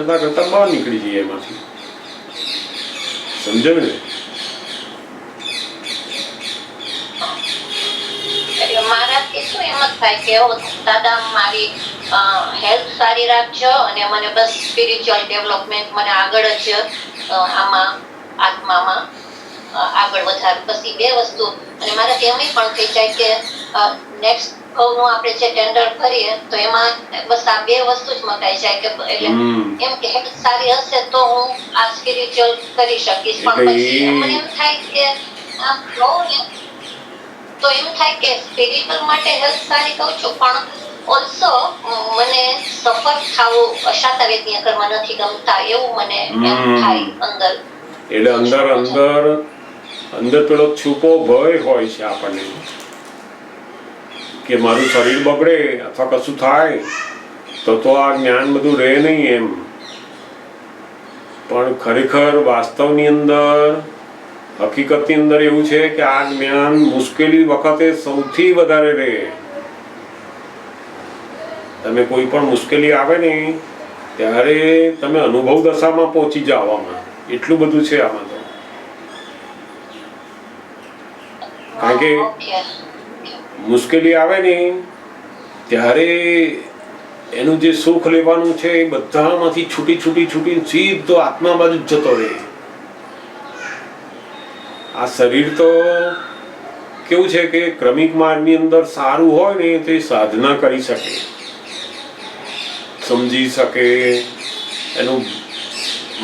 કરતા કરતા બહાર નીકળી જઈએ એમાંથી. સમજાય ને? મારાથી શું એમ જ થાય કે દાદા મારી હેલ્થ સારી રાખજો અને મને બસ સ્પિરિચ્યુઅલ ડેવલપમેન્ટ મને આગળ જ આમાં આત્મામાં આગળ વધાર, બસ એ બે વસ્તુ. અને મારાથી એમ પણ થઈ જાય કે નેક્સ્ટ ઘઉંનું આપણે જે ટેન્ડર કરીએ તો એમાં બસ આ બે વસ્તુ જ મકાઈ જાય કે એટલે એમ કે હેલ્થ સારી હશે તો હું આ સ્પિરિચ્યુઅલ કરી શકીશ. પણ પછી મને એમ થાય કે આ ઘઉં તો એમ થાય કે સ્પિરિચ્યુઅલ માટે હેલ્થ સારી કહું છું, પણ ઓલ્સો મને સફર થવું અશાતા વેદનીય કર્મ નથી ગમતા એવું મને એમ થાય અંદર. એટલે અંદર પેલો છુપો ભય હોય છે આપણને કે મારું શરીર બગડે અથવા કશું થાય તો આ જ્ઞાન બધું રહે નહીં એમ. પણ ખરેખર વાસ્તવની અંદર, હકીકતની અંદર એવું છે કે આ જ્ઞાન મુશ્કેલી વખતે સૌથી વધારે રહે. તમે કોઈ પણ મુશ્કેલી આવે ને ત્યારે તમે અનુભવ દશામાં પહોંચી જાઓ. આમાં એટલું બધું છે આમાં તો. કારણ કે મુશ્કેલી આવે ને ત્યારે એનું જે સુખ લેવાનું છે એ બધામાંથી છૂટી સીધો આત્મા બાજુ જ જતો રહે. આ શરીર તો કેવું છે કે ક્રમિક માર્ગની અંદર સારું હોય ને તો એ સાધના કરી શકે, સમજી શકે, એનું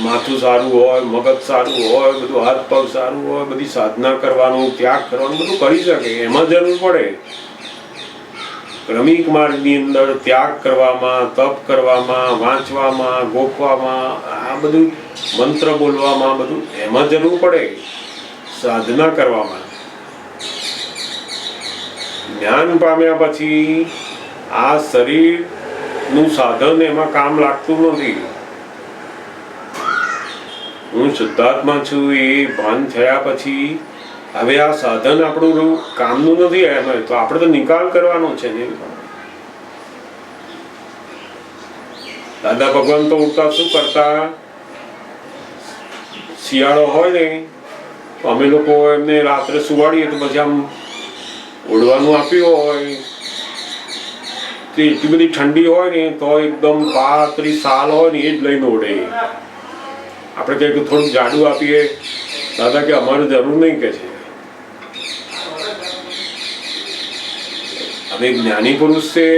માથું સારું હોય, મગજ સારું હોય, બધું હાથ પગ સારું હોય, બધી સાધના કરવાનું, ત્યાગ કરવાનું બધું કરી શકે. એમાં જરૂર પડે ક્રમિક માર્ગની અંદર ત્યાગ કરવામાં, તપ કરવામાં, વાંચવામાં, ગોખવામાં, આ બધું મંત્ર બોલવામાં, બધું એમાં જરૂર પડે. સાધના કરવામાં. જ્ઞાન પામ્યા પછી આ શરીરનું સાધન એમાં કામ લાગતું નથી. હું શુદ્ધાત્મા છું એ ભાન થયા પછી હવે આ સાધન આપણું કામનું નથી. એમાં તો આપણે તો નિકાલ કરવાનો છે ને. દાદા ભગવાન તો ઉડતા શું કરતા, શિયાળો હોય ને અમે લોકો એમને રાત્રે સુવાડીએ તો પછી આમ ઉડવાનું આપ્યું હોય તો એટલી બધી ઠંડી હોય ને તો એકદમ પાતળી સાલ હોય ને એ જ લઈને ઉડે. આપણે કંઈક થોડુંક જાડું આપીએ, દાદા કે અમારે જરૂર નહીં કે છે. હવે જ્ઞાની પુરુષ છે,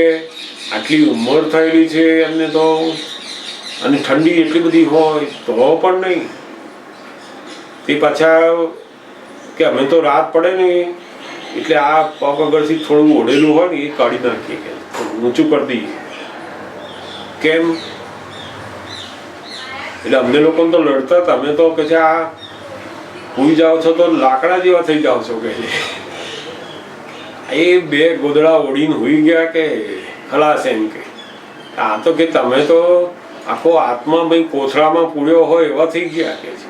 આટલી ઉંમર થયેલી છે એમને તો, અને ઠંડી એટલી બધી હોય તો પણ નહીં. તે પાછા કે અમે તો રાત પડે ને એટલે આ પગ આગળથી થોડું ઓઢેલું હોય ને એ કાઢી નાખીએ, કે થોડું ઊંચું કરી દઈએ. કેમ? એટલે અમને લોકો તો લડતા હતા. અમે તો કે છે આ ભૂઈ જાઓ છો તો લાકડા જેવા થઈ જાઓ છો કે એ બે ગોદડા ઓઢીને હોઈ ગયા કે ખલાસ એમ કે. આ તો કે તમે તો આખો આત્મા ભાઈ કોથળામાં પૂર્યો હોય એવા થઈ ગયા કે છે.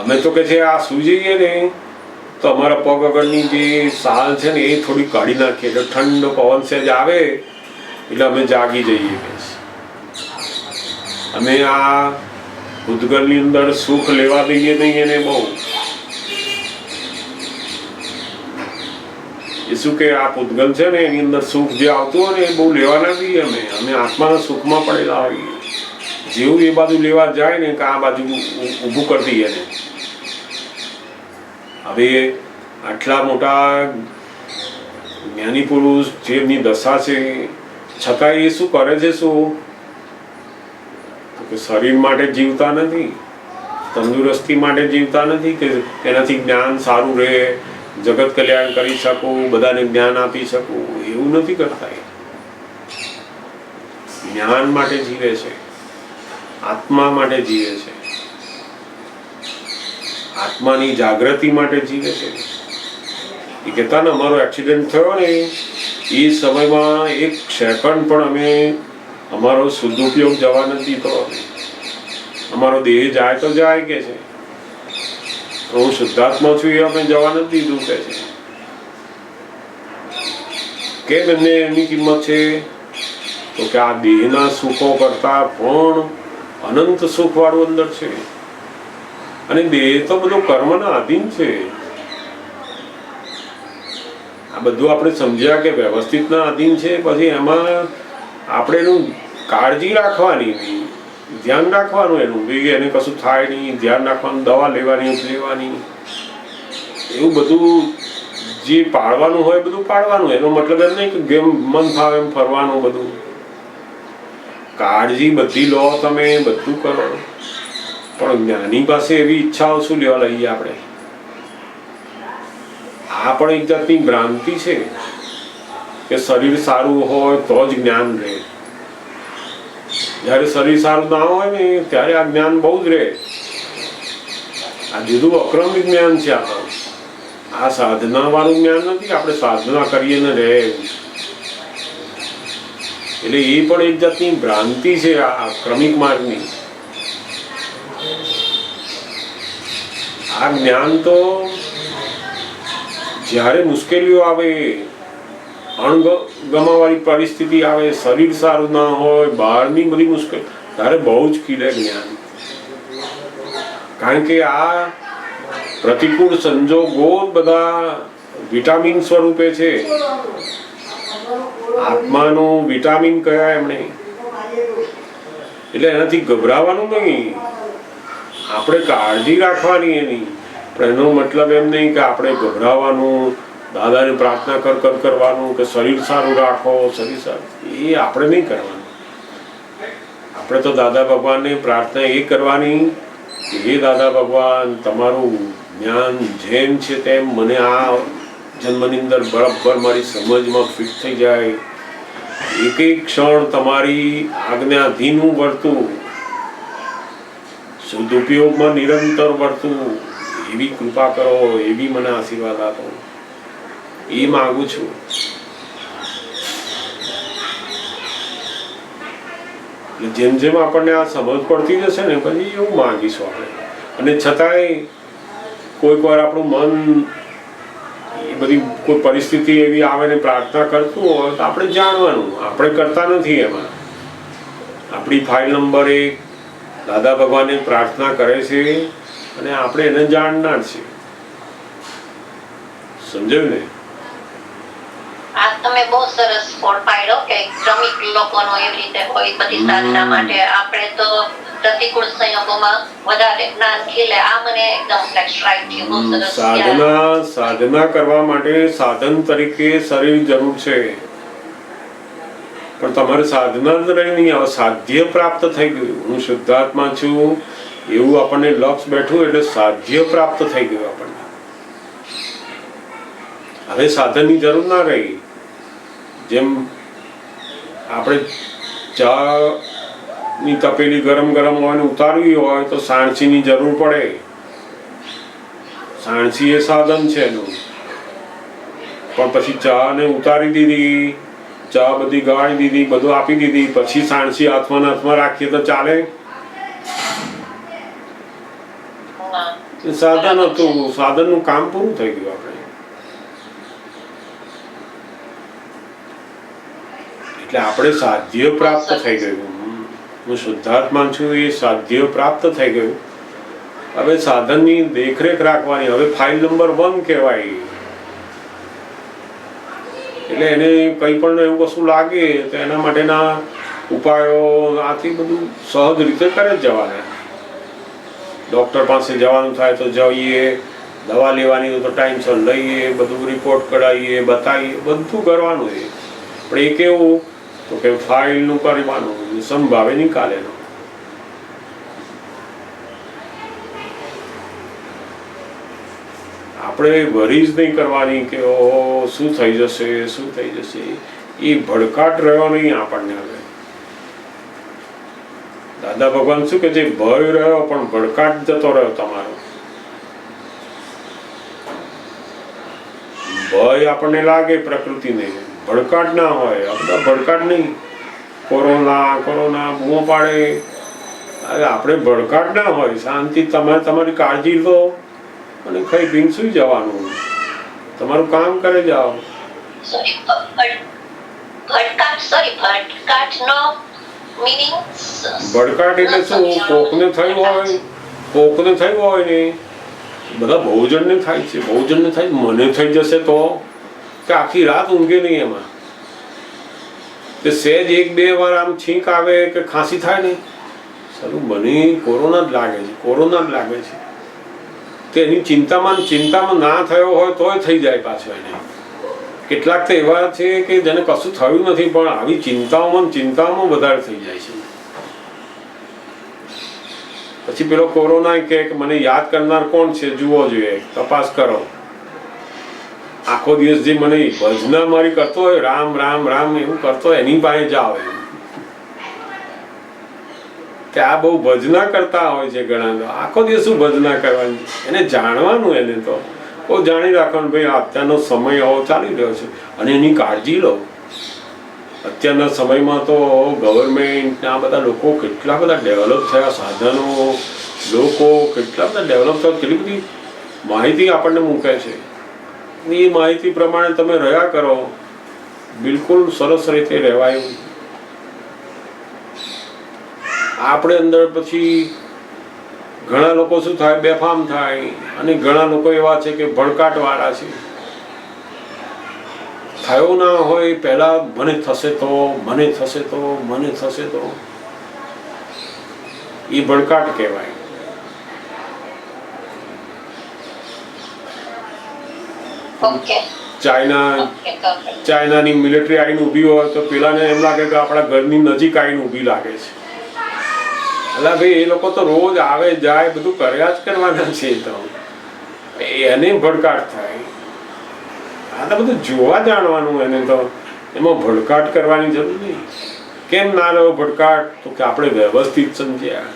અમે તો કે છે આ સુઈ જઈએ ને તો અમારા પગ આગળની જે સાલ છે ને એ થોડી કાઢી નાખીએ એટલે ઠંડો પવન સહેજ આવે એટલે અમે જાગી જઈએ. અમે આ ભૂતગલની અંદર સુખ લેવા દઈએ નહીં એને બહુ. એ શું કે આ ભૂતગલ છે ને એની અંદર સુખ જે આવતું હોય ને એ બહુ લેવા ના દઈએ. અમે આત્માના સુખમાં પડેલા હોઈએ. જેવું એ બાજુ લેવા જાય ને કે આ બાજુ ઊભું કરી દઈએ ને. હવે આટલા મોટા જ્ઞાની પુરુષ જેમની દશા છે છતાં એ શું કરે છે, શું શરીર માટે જીવતા નથી, તંદુરસ્તી માટે જીવતા નથી કે એનાથી જ્ઞાન સારું રહે, જગત કલ્યાણ કરી શકું, બધાને જ્ઞાન આપી શકું, એવું નથી કરતા. જ્ઞાન માટે જીવે છે, આત્મા માટે જીવે છે, આત્માની જાગૃતિ માટે જીવે છે. એ કહેતા ને અમારો એક્સિડન્ટ થયો ને એ સમયમાં એક સેકન્ડ પણ અમે અમારો સદુપયોગ જવા નથી દીધો. અમારો દેહ જાય તો જાય કે છે, હું શુદ્ધાત્મા છું એ અમે જવા નથી દીધું કે છે. કેમ? એમને એની કિંમત છે તો કે આ દેહના સુખો કરતા પણ અનંત સુખ વાળું અંદર છે. અને દેહ તો બધું કર્મના આધીન છે. આ બધું આપણે સમજ્યા કે વ્યવસ્થિતના આધીન છે. પછી એમાં આપણે એનું કાળજી રાખવાની, ધ્યાન રાખવાનું, એનું એને કશું થાય નહીં, ધ્યાન રાખવાનું, દવા લેવાની, એવું બધું જે પાળવાનું હોય બધું પાળવાનું. એનો મતલબ એમ નહીં કે જેમ મન ફાવે એમ ફરવાનું. બધું કાળજી બધી લો, તમે બધું કરો. પણ જ્ઞાની પાસે એવી ઈચ્છાઓ શું લેવા લઈએ આપણે? આ પણ એક જાતની ભ્રાંતિ છે કે શરીર સારું હોય તો જ જ્ઞાન રહે. જ્યારે શરીર સારું ના હોય ને ત્યારે આ જ્ઞાન બહુ જ રહે. આ જુદું અક્રમિક જ્ઞાન છે. આ સાધના વાળું જ્ઞાન નથી. આપણે સાધના કરીએ ને રહે. એટલે એ પણ એક જાતની ભ્રાંતિ છે આ ક્રમિક માર્ગની. આ જ્ઞાન તો જ્યારે મુશ્કેલીઓ આવે, અણગમાવાળી પરિસ્થિતિ આવે, શરીર સારું ના હોય, બહારની બધી મુશ્કેલી, ત્યારે બહુ જ ખીલે જ્ઞાન. કારણ કે આ પ્રતિકૂળ સંજોગો બધા વિટામિન સ્વરૂપે છે. આત્માનું વિટામિન કયા એમણે. એટલે એનાથી ગભરાવાનું નહીં, આપણે કાળજી રાખવાની એની. પણ એનો મતલબ એમ નહીં કે આપણે ગભરાવાનું, દાદાને પ્રાર્થના કરવાનું કે શરીર સારું રાખો, શરીર સારું. એ આપણે નહીં કરવાનું. આપણે તો દાદા ભગવાનને પ્રાર્થના એ કરવાની કે હે દાદા ભગવાન, તમારું જ્ઞાન જેમ છે તેમ મને આ જન્મની અંદર બરાબર મારી સમજમાં ફિટ થઈ જાય. એક એક ક્ષણ તમારી આજ્ઞાધીન હું વર્તું, સદુપયોગમાં નિરંતર વર્તું, એવી કૃપા કરો, એવી મને આશીર્વાદ આપો. એ માગું છું. જેમ જેમ આપણને આ સમજ પડતી જશે ને પછી એવું માગીશું આપણે. અને છતાંય કોઈક વાર આપણું મન એ બધી કોઈ પરિસ્થિતિ એવી આવે ને પ્રાર્થના કરતું હોય તો આપણે જાણવાનું, આપણે કરતા નથી એમાં. આપણી ફાઇલ નંબર 1 દાદા ભગવાનને પ્રાર્થના કરે છે અને આપણે એને જાણનાર છે. સમજાયું ને? આ તમે બહુ સરસ કોડ પાડ્યો કે ક્રમિક લોકોનો એવી રીતે હોય બધી સાધના માટે. આપણે તો પ્રતિકૂળ સંયોગોમાં વધારે જ્ઞાન ખીલે. આ મને એકદમ રાઈટ થયું. બહુ સરસ. સાધના કરવા માટે સાધન તરીકે શરીર જરૂર છે. પણ તમારે સાધના જ રહી નહીં, હવે સાધ્ય પ્રાપ્ત થઈ ગયું. હું શુદ્ધાત્મા છું એવું આપણને લક્ષ બેઠું એટલે સાધ્ય પ્રાપ્ત થઈ ગયું આપણને. હવે સાધનની જરૂર ના રહી. જેમ આપણે ચા ની તપેલી ગરમ હોય ને ઉતારવી હોય તો સાણસીની જરૂર પડે. સાણસી એ સાધન છે એનું. પણ પછી ચા ને ઉતારી દીધી, ચા બધી ગાળી દીધી, બધું આપી દીધી, પછી સાણસી હાથમાં રાખીએ તો ચાલે? સાધન હતું, સાધનનું કામ પૂરું થઈ ગયું. આપણે એટલે આપણે સાધ્ય પ્રાપ્ત થઈ ગયું. હું શુદ્ધાત્મા છું એ સાધ્ય પ્રાપ્ત થઈ ગયું. હવે સાધનની દેખરેખ રાખવાની. હવે ફાઇલ નંબર 1 કહેવાય. એટલે એને કંઈ પણ એવું વસ્તુ લાગે તો એના માટેના ઉપાયો આથી બધું સહજ રીતે કરે જ જવાના. ડૉક્ટર પાસે જવાનું થાય તો જઈએ, દવા લેવાની હોય તો ટાઈમસર લઈએ, બધું રિપોર્ટ કઢાવીએ, બતાવીએ, બધું કરવાનું છે. પણ એ કેવું તો કે ફાઇલનું કરવાનું, સંભાવે નિકાલેનું. આપણે વરી જ નહીં કરવાની કે ઓ શું થઈ જશે, શું થઈ જશે. એ ભડકાટ રહ્યો નહીં આપણને. હવે દાદા ભગવાન શું કે છે? ભય રહ્યો પણ ભડકાટ જતો રહ્યો તમારો. ભય આપણને લાગે પ્રકૃતિને, ભડકાટ ના હોય. આ બધા ભડકાટ નહીં. કોરોના બૂમો પાડે, આપણે ભડકાટ ના હોય. શાંતિ, તમારી કાળજી લો અને ખાઈ પીને સુઈ જવાનું, તમારું કામ કરે જાઓ. ભડકાટ સોરી ભડકાટનો meaning ભડકાટ એટલે શું? કોકને થયું હોય ને, બધા બહુજનને થાય છે. બહુજનને થાય, મને થઈ જશે તો કે આખી રાત ઊંઘે નહીં એમાં. કે સહેજ એક બે વાર આમ છીંક આવે કે ખાંસી થાય ને, સારું મને કોરોના જ લાગે છે. તે એની ચિંતામાં ના થયો હોય તોય થઈ જાય પાછો એને. કેટલાક તો એવા છે કે જેને કશું થયું નથી પણ આવી ચિંતાઓમાં વધારે થઈ જાય છે. પછી પેલો કોરોના કે મને યાદ કરનાર કોણ છે જુઓ જોઈએ, તપાસ કરો. આખો દિવસ જે મને ભજના મારી કરતો હોય, રામ રામ રામ એવું કરતો હોય, એની પાસે જાઓ. કે આ બહુ ભજના કરતા હોય છે ઘણા. આખો દિવસ શું ભજના કરવાની? એને જાણવાનું, એને તો બહુ જાણી રાખવાનું ભાઈ અત્યારનો સમય આવો ચાલી રહ્યો છે અને એની કાળજી લો. અત્યારના સમયમાં તો ગવર્મેન્ટ આ બધા લોકો કેટલા બધા ડેવલપ થયા, સાધનો લોકો કેટલા બધા ડેવલપ થયા, કેટલી બધી માહિતી આપણને મૂકે છે. એ માહિતી પ્રમાણે તમે રહ્યા કરો, બિલકુલ સરસ રીતે રહેવાય. આપણે અંદર પછી ઘણા લોકો શું થાય, બેફામ થાય. અને ઘણા લોકો એવા છે કે ભડકાટ વાળા છે. થયો ના હોય પહેલા મને થશે તો એ ભડકાટ કહેવાય. ચાઇનાની મિલિટરી આવીને ઊભી હોય તો પેલાને એમ લાગે કે આપણા ઘરની નજીક આવીને ઊભી લાગે છે. એટલે ભાઈ એ લોકો તો રોજ આવે જાય બધું કર્યા જ કરવાના છે. તો એને ભડકાટ થાય. આ તો બધું જોવા જાણવાનું. એને તો એમાં ભડકાટ કરવાની જરૂર નહીં. કેમ ના રહ્યો ભડકાટ? તો કે આપણે વ્યવસ્થિત સમજ્યા.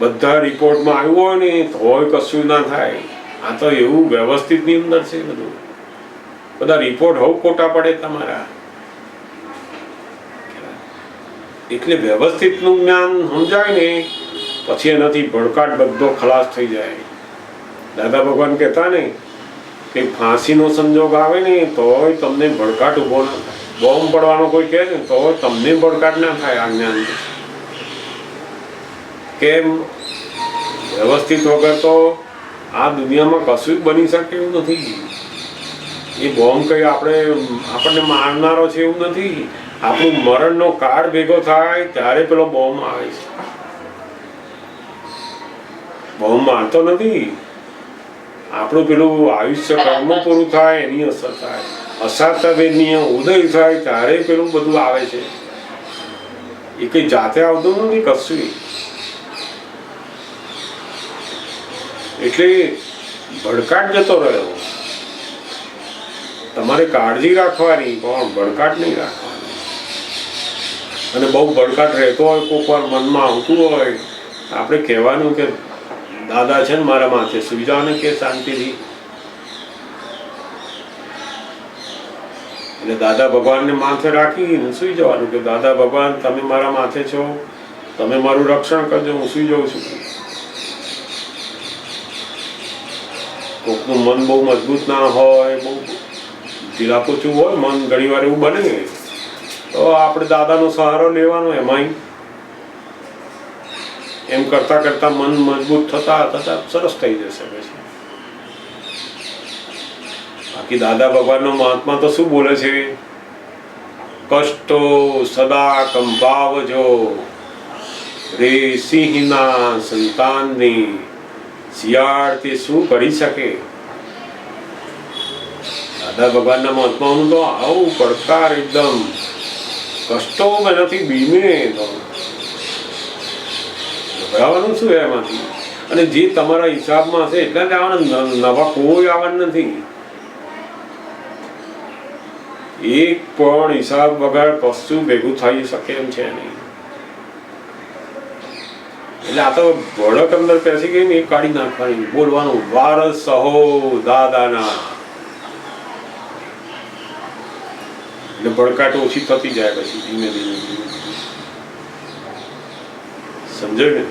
બધા રિપોર્ટમાં આવ્યું હોય ને તોય કશું ના થાય. આ તો એવું વ્યવસ્થિત ની અંદર છે બધું. બધા રિપોર્ટ હોવ ખોટા પડે તમારા. એટલે વ્યવસ્થિત નું જ્ઞાન સમજાય ને પછી એનાથી ભડકાટ બધો ખલાસ થઈ જાય. દાદા ભગવાન કહેતા ને કે ફાંસીનો સંજોગ આવે ને તોય તમને ભડકાટ ઉભો ના થાય. બોમ્બ પડવાનો કોઈ કહે ને તો તમને ભડકાટ ના થાય. આ જ્ઞાન કેમ? વ્યવસ્થિત વગર તો આ દુનિયામાં કશું જ બની શકે એવું નથી. એ બોમ્બ કઈ આપણને મારનારો છે એવું નથી. આપણું મરણનો કાળ ભેગો થાય ત્યારે પેલો બોમ્બ આવે છે. બોમ્બ મારતો નથી. આપણું પેલું આયુષ્ય કર્મ પૂરું થાય એની અસર થાય. અસાતા વેદનીય ઉદય થાય ત્યારે પેલું બધું આવે છે. એ કઈ જાતે આવતું નથી કશું. એટલે ભડકાટ જતો રહ્યો. તમારે કાળજી રાખવાની પણ ભડકાટ નહીં રાખવાની. અને બહુ ભડકાટ રહેતો હોય કોઈક વાર મનમાં આવતું હોય આપણે કહેવાનું કે દાદા છે ને મારા માથે સુઈ જાઓ ને કે શાંતિથી. એટલે દાદા ભગવાનને માથે રાખીને સુઈ જવાનું કે દાદા ભગવાન તમે મારા માથે છો, તમે મારું રક્ષણ કરજો, હું સુઈ જાઉં છું. કોકનું મન બહુ મજબૂત ના હોય, બહુ ઢીલાપોચું હોય મન, ઘણી વાર એવું બને તો આપણે દાદાનો સહારો લેવાનો. એમાંય એમ કરતા કરતા મન મજબૂત થતા સરસ થઈ જશે. પછી બાકી દાદા ભગવાનનો મહાત્મા તો શું બોલે છે? કષ્ટો સદા કંપાવજો રે સિંહના સંતાનની, શિયાળ તે શું કરી શકે? દાદા ભગવાનના મહાત્માનું તો આવું પડકાર એકદમ કષ્ટો નથી બીમે તો ગભરાવાનું શું એમાંથી? અને જે તમારા હિસાબમાં હશે એટલા જ આવવાના, નવા કોઈ આવવાના નથી. એક પણ હિસાબ વગર કશું ભેગું થઈ શકે એમ છે નહીં. એટલે આ તો ભડક અંદર પેસી ગઈ ને એ કાઢી નાખવાની. બોલવાનું વારસ સહો દાદાના. એટલે ભડકાટ ઓછી થતી જાય પછી ધીમે ધીમે. સમજાય ને?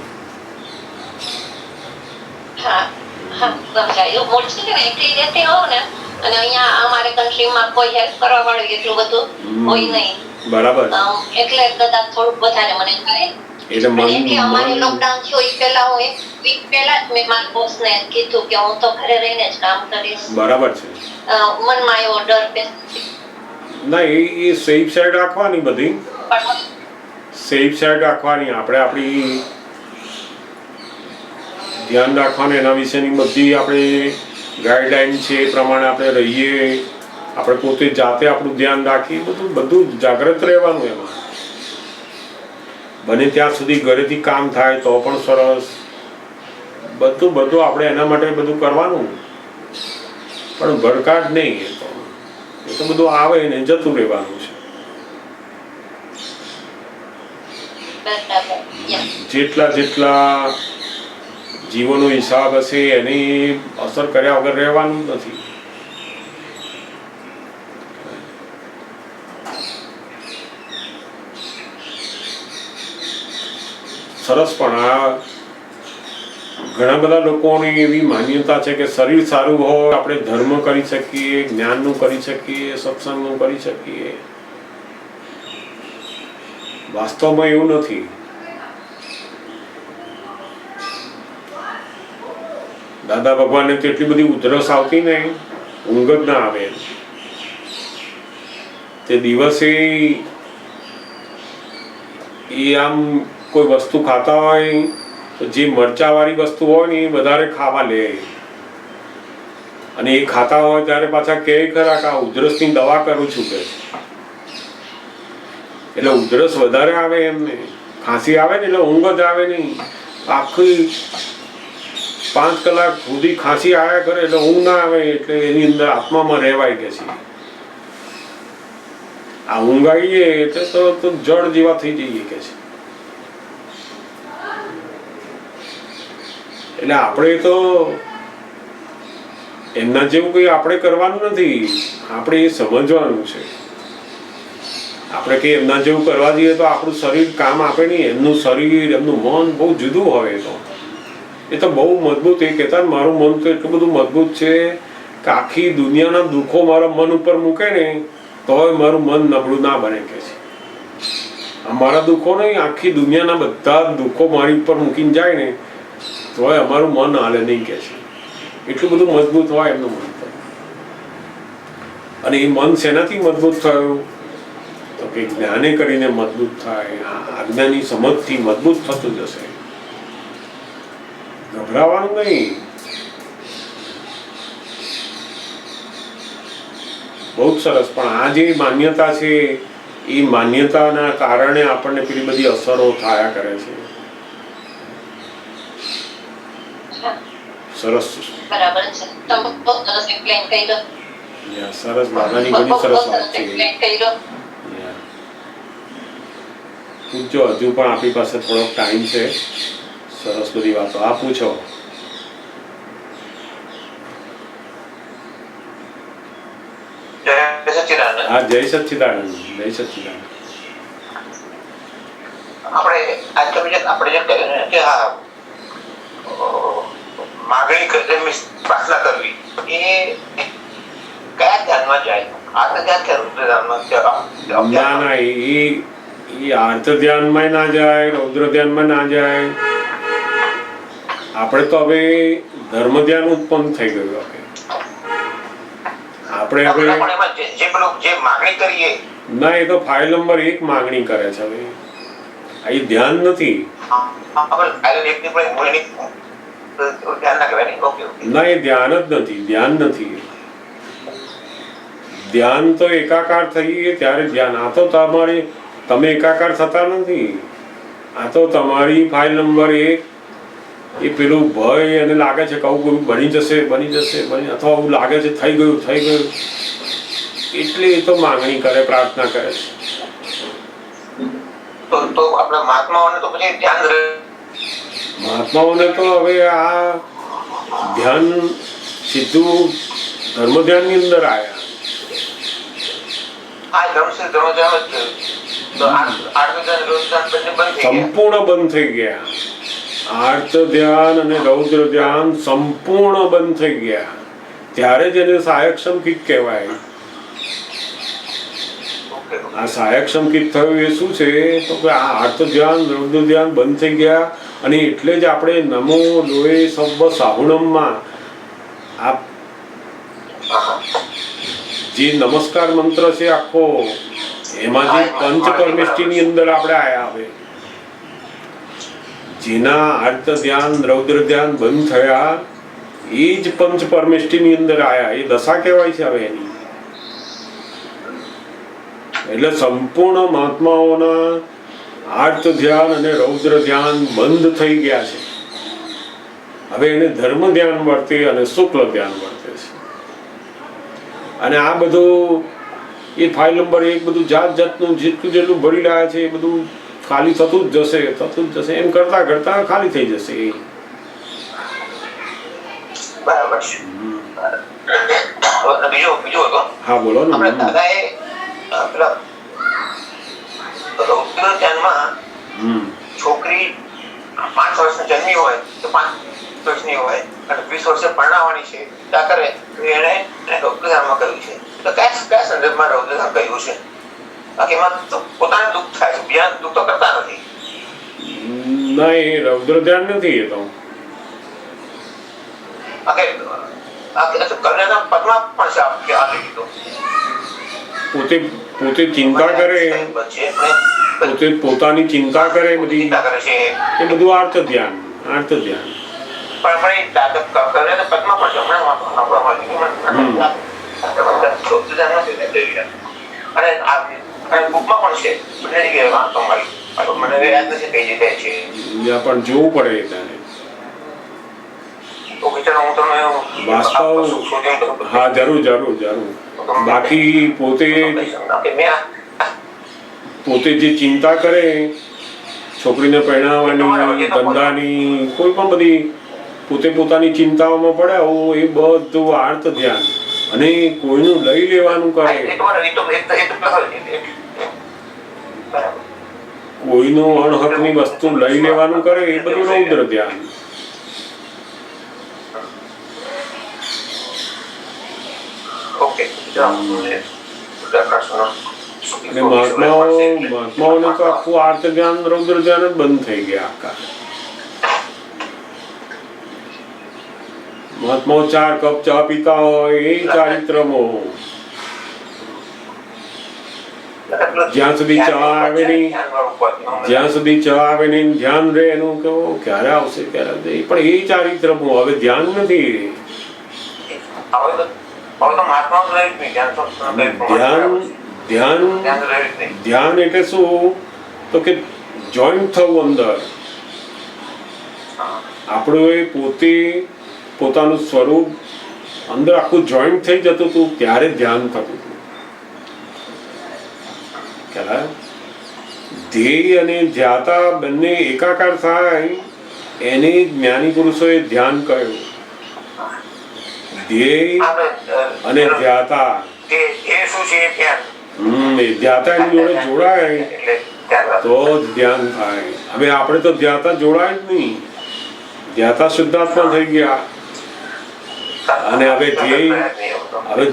હા સમજાયું. મૂળ છે ને એકલી રહેતી હોઉં ને અને અહીંયા અમારે કન્ટ્રીમાં કોઈ હેલ્પ કરવા વાળું એટલું બધું હોય નહીં. બરાબર. એટલે કદાચ થોડુંક વધારે મને થાય. એટલે એટલે અમારે લોકડાઉન થયો એ પહેલા હું 1 વીક પહેલા જ મેં મારા બોસને કીધું કે હું તો ઘરે રહીને જ કામ કરીશ. બરાબર છે. મનમાં એવો ડર બેસી. ના એ સેફ સાઈડ રાખવાની, બધી સેફ સાઈડ રાખવાની, આપણે આપણી ધ્યાન રાખવાનું, એના વિશેની બધી આપણે ગાઈડલાઈન છે એ પ્રમાણે આપણે રહીએ, આપણે પોતે જાતે આપણું ધ્યાન રાખીએ, બધું જાગ્રત રહેવાનું. એમાં બને ત્યાં સુધી ઘરેથી કામ થાય તો પણ સરસ, બધું આપણે એના માટે બધું કરવાનું, પણ ભડકાટ નહીં. એ તો બધું આવે ને જતું રહેવાનું છે. જેટલા જીવોનો હિસાબ હશે એની અસર કર્યા વગર રહેવાનું નથી. સરસ. પણ આ ઘણા બધા લોકોની એવી માન્યતા છે કે શરીર સારું હોય આપણે ધર્મ કરી શકીએ, જ્ઞાનનું કરી શકીએ, સત્સંગનું કરી શકીએ. વાસ્તવમાં એવું નથી. દાદા ભગવાનને તો એટલી બધી ઉધરસ આવતી ને, ઊંઘ જ ના આવે. તે દિવસે એ આમ કોઈ વસ્તુ ખાતા હોય તો જે મરચાવાળી વસ્તુ હોય ને એ વધારે ખાવા લે, અને એ ખાતા હોય ત્યારે પાછા કહે ખરા કે આ ઉધરસની દવા કરું છું કે, એટલે ઉધરસ વધારે આવે એમને. ખાંસી આવે ને એટલે ઊંઘ જ આવે નહીં. આખી 5 કલાક સુધી ખાંસી આવ્યા કરે એટલે ઊંઘ ના આવે, એટલે એની અંદર આત્મામાં રહેવાય કે છે. આ ઊંઘ આવીએ એટલે તો જળ જેવા થઈ જઈએ કે છે. એટલે આપણે તો એમના જેવું કંઈ આપણે કરવાનું નથી, આપણે એ સમજવાનું છે. આપણે કંઈ એમના જેવું કરવા જઈએ તો આપણું શરીર કામ આપે નહીં. એમનું શરીર, એમનું મન બહુ જુદું હોય. એ તો બહુ મજબૂત. એ કહેતા મારું મન તો એટલું બધું મજબૂત છે કે આખી દુનિયાના દુઃખો મારા મન ઉપર મૂકે ને તોય મારું મન નબળું ના બને કે છે. મારા દુઃખો નહીં, આખી દુનિયાના બધા દુઃખો મારી ઉપર મૂકીને જાય ને તોય અમારું મન હાલે નહીં કે છે. એટલું બધું મજબૂત હોય એમનું મન. અને એ મન શેનાથી મજબૂત થયું તો કે જ્ઞાને કરીને મજબૂત થાય. આજ્ઞાની સમજથી મજબૂત થતું જશે. ગભરાવાનું નહીં. બહુ જ સરસ. પણ આ જે માન્યતા છે એ માન્યતાના કારણે આપણને પેલી બધી અસરો થયા કરે છે. સરસ. બરાબર છે. તમે બહુ સરસ એક્સપ્લેન કર્યો. સરસ. દાદાની ઘણી સરસ વાત છે. પૂછજો, હજુ પણ આપણી પાસે થોડોક ટાઈમ છે. સરસ બધી વાતો. આ પૂછો. હા, જય સચ્ચિદાનંદ. જય સચ્ચિદાનંદ. આપણે જે કહ્યું ને કે હા માગણી પ્રાર્થના કરવી એ કયા ધ્યાનમાં જાય? આર્થ ધ્યાન કે રુદ્ર ધ્યાનમાં? ના, એ આર્થ ધ્યાનમાં ના જાય, રૌદ્ર ધ્યાનમાં ના જાય. આપણે તો હવે ધર્મ ધ્યાન ઉત્પન્ન થઈ ગયું. આપણે હવે જે માગણી કરીએ ના, એ તો ફાઇલ નંબર 1 માગણી કરે છે. હવે એ ધ્યાન નથી. ના, એ ધ્યાન જ નથી. ધ્યાન નથી. ધ્યાન તો એકાકાર થઈએ ત્યારે ધ્યાન. આ તો તમે એકાકાર થતા નથી. આ તો તમારી ફાઇલ નંબર 1 એ પેલું ભય એને લાગે છે કે આવું બની જશે અથવા આવું લાગે છે થઈ ગયું એટલે એ તો માંગણી કરે, પ્રાર્થના કરે છે. તો આપણા મહાત્માઓને તો પછી ધ્યાન રહે. મહાત્માઓને તો હવે આ ધ્યાન સીધું ધર્મ ધ્યાન ની અંદર આવ્યા. સંપૂર્ણ બંધ થઈ ગયા. આર્ત ધ્યાન અને રૌદ્ર ધ્યાન સંપૂર્ણ બંધ થઈ ગયા. ત્યારે જ એને સહાયક સંકિત કહેવાય. ઓકે આ સહાયક સંકિત થયું એ શું છે તો કે આ આર્ત ધ્યાન રૌદ્ર ધ્યાન બંધ થઈ ગયા અને એટલે જ આપણે નમો લોહે સબ્બ સાહુણમમાં આ જે નમસ્કાર મંત્ર છે આખો એમાં જે પંચ પરમેષ્ટિની અંદર આપણે આયા હવે જેના આર્ત ધ્યાન રૌદ્ર ધ્યાન બંધ થયા એ જ પંચ પરમેષ્ટિની અંદર આયા એ દશા કહેવાય છે હવે એની. એટલે સંપૂર્ણ મહાત્માઓના આર્ત ધ્યાન અને રૌદ્ર ધ્યાન બંધ થઈ ગયા છે. હવે એને ધર્મ ધ્યાન વર્તે અને શુક્લ ધ્યાન વર્તે છે. અને આ બધું એ ફાઇલ નંબર 1 બધું જાત જાતનું જેટલું ભરી રહ્યા છે એ બધું ખાલી થતું જ જશે એમ કરતા કરતા ખાલી થઈ જશે. બરાબર છે. બીજું હતો હા બોલો ને. આપણે દાદાએ પેલા રૌદ્ર ધ્યાનમાં છોકરી 5 વર્ષની જન્મી હોય તો 5 વર્ષની હોય અને 20 વર્ષે પરણાવવાની છે ત્યાં કરે એને રૌદ્ર ધ્યાનમાં કહ્યું છે. તો કયા સંદર્ભમાં રૌદ્ર ધ્યાન કહ્યું છે? બાકી એમાં તો પોતાને દુઃખ થાય છે, બીજાને દુઃખ તો કરતા નથી. ના એ રૌદ્ર ધ્યાન નથી એ તો. પોતે ચિંતા કરે પોતે પોતાની ચિંતા કરે બધી એ બધું આર્ત ધ્યાન. પણ જોવું પડે ત્યારે વાસ્તવ. હા જરૂર. બાકી પોતે જે ચિંતા કરે છોકરીને પરણાવવાની ધંધાની કોઈ પણ બધી પોતે પોતાની ચિંતાઓમાં પડે એ બધું આર્ત ધ્યાન. અને કોઈનું લઈ લેવાનું કરે કોઈનું અણહકની વસ્તુ લઈ લેવાનું કરે એ બધું રૌદ્ર ધ્યાન. અને મહાત્માઓને તો આખું આર્ત ધ્યાન રૌદ્ર ધ્યાન જ બંધ થઈ ગયા આખા. મહાત્માઓ 4 કપ ચા પીતા હોય એ ચારિત્રમો જ્યાં સુધી ચા આવે નહીં ધ્યાન રહે એનું કેવું ક્યારે આવશે પણ એ ચારિત્રમો હવે ધ્યાન નથી. ધ્યાન એટલે શું તો કે જોઈન્ટ થવું અંદર. આપણું એ પોતાનું સ્વરૂપ અંદર આખું જોઈન્ટ થઈ જતું હતું ત્યારે ધ્યાન થતું હતું. ધ્યેય અને ધ્યાતા બંને એકાકાર થાય એને જ્ઞાની પુરુષોએ ધ્યાન કહ્યું. ધ્યેય અને ધ્યાતા ધ્યાતા એની જોડે જોડાય તો જ ધ્યાન થાય. હવે આપણે તો ધ્યાતા જોડાય જ નહીં. ધ્યાતા શુદ્ધાત્મા થઈ ગયા અને હવે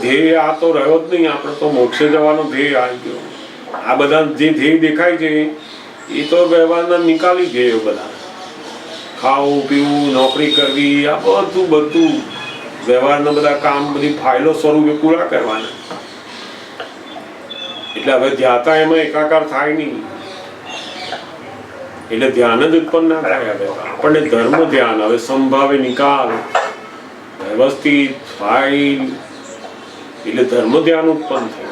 ધ્યેય આ તો રહ્યો જ નહીં. આપણે તો મોક્ષે જવાનો ધ્યેય આવી ગયો. આ બધા જે ધ્યેય દેખાય છે એ તો વ્યવહારના નિકાલી ધ્યેયો બધા. ખાવું પીવું નોકરી કરવી આ બધું વ્યવહારના બધા કામ બધી ફાઇલો સ્વરૂપે પૂરા કરવાના. એટલે હવે ધ્યાતા એમાં એકાકાર થાય નહીં એટલે ધ્યાન જ ઉત્પન્ન ના થાય. હવે આપણને ધર્મ ધ્યાન હવે સંભાવે નિકાલ વ્યવસ્થિત ફાઇલ એટલે ધર્મ ધ્યાન ઉત્પન્ન થાય.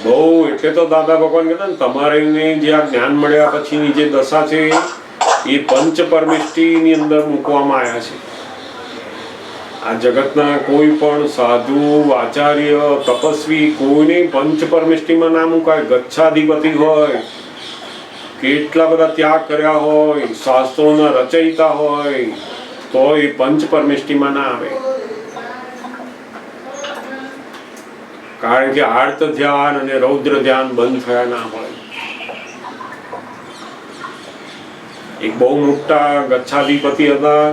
બહુ એટલે તો દાદા ભગવાન કહેતા ને તમારે જે આ જ્ઞાન મળ્યા પછીની જે દશા છે એ પંચ પરમેષ્ટિની અંદર મૂકવામાં આવ્યા છે. આ જગતના કોઈ પણ સાધુ આચાર્ય તપસ્વી કોઈને પંચ પરમેષ્ટિમાં ના મુકાય. ગચ્છાધિપતિ હોય કેટલા બધા ત્યાગ કર્યા હોય શાસ્ત્રોના રચયિતા હોય તો એ પંચ પરમેષ્ટિમાં ના આવે. કારણ કે આર્ત ધ્યાન અને રૌદ્ર ધ્યાન બંધ થયા ના હોય. એક બહુ મોટા ગચ્છાધિપતિ હતા.